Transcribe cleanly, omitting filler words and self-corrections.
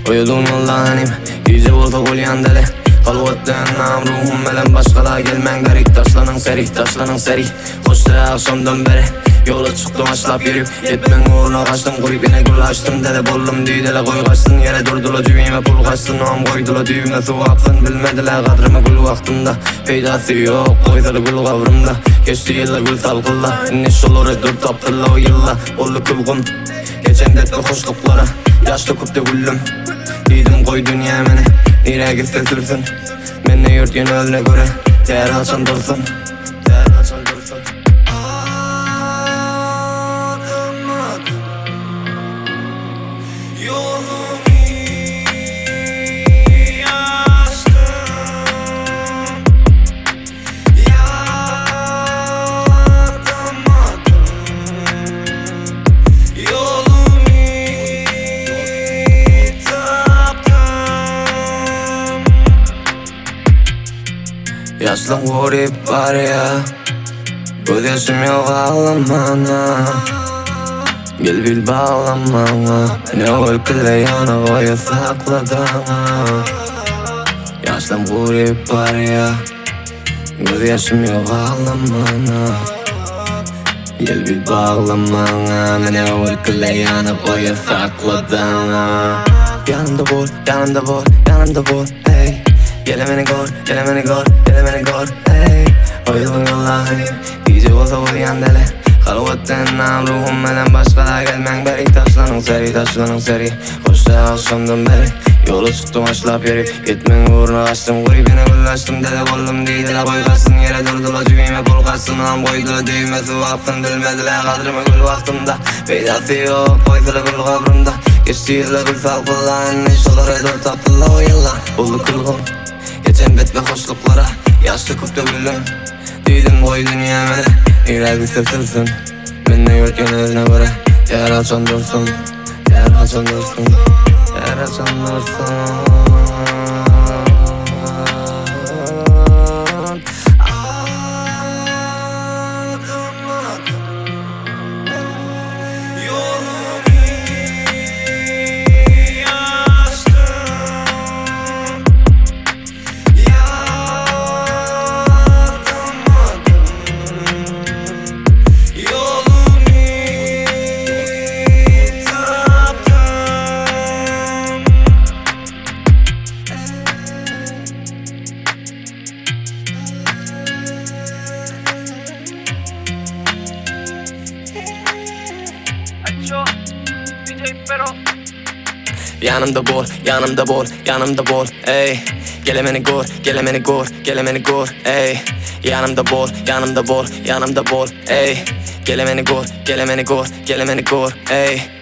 Uyudum yollanim, gece olsa qolyan dili Qalvatdan nam ruhum bilan başqalar gelmən qərik Taşlanın seri Xoşdira axşamdan beri Yola çıktım açlap yürüp Yetmen uğruna kaçtım Qurib yine gül açtım Dede bollum düydele koy kaçtın Yere durdula cübime pul kaçtın Nam koydula düğüme su aksın Bilmediler qadrımı gül vaxtında Peydası yok koydalı gül qavrımda Geçti yılla gül salqılla İnniş olur dur taptırla o yılla Oldu kulgun Geçen detli hoşluklara Yaşlı kupte güllüm Dedim koy dünya meni Nereye gitse sürsün Menne yurt yönelene göre Değer açan dursun Yaşlım vurip var ya Göz yaşım yok ağlamana Gel bil bağlamana Ne ülkede yana koyu sakladana Yaşlım vurip var ya Göz yaşım yok ağlamana Gel bil bağlamana Ne ülkede yana koyu sakladana Yanımda bol, yanımda bol, yanımda bol, hey Gelemeni gör, gelemeni gör, gelemeni gör, hey Uyudum yollanim, gece olsa qolyan dili Qalvatdan nam ruhum bilan başqalar gelmən qərik Taşlanın seri Xoşda axşamdan beri Yola çıktım açlap yürüp Yetmen uğruna kaçtım Qurib yine gül açtım Dede bollum deydiler koy kaçsın Yere durdula cübime pul kaçsın Nam koydula düğme su aksın Bilmediler qadrımı gül vaxtımda Peydası yok koydalı gül qavrımda Geçti yılla gül salqılla İnniş olur dur taptırla o yılla Oldu kulgun Geçen bet ve hoşluklara Yaşlı kupta güllüm Dedim koy dünya meni Nereye gitse sürsün Menne yurt yöneline göre Değer açan dursun Değer açan dursun Değer açan dursun Yanımda bol, yanımda bol, yanımda bol, ey Gelemeni gör, gelemeni gör, gelemeni gör, ey Yanımda bol, yanımda bol, yanımda bol, ey Gelemeni gör, gelemeni gör, gelemeni gör, ey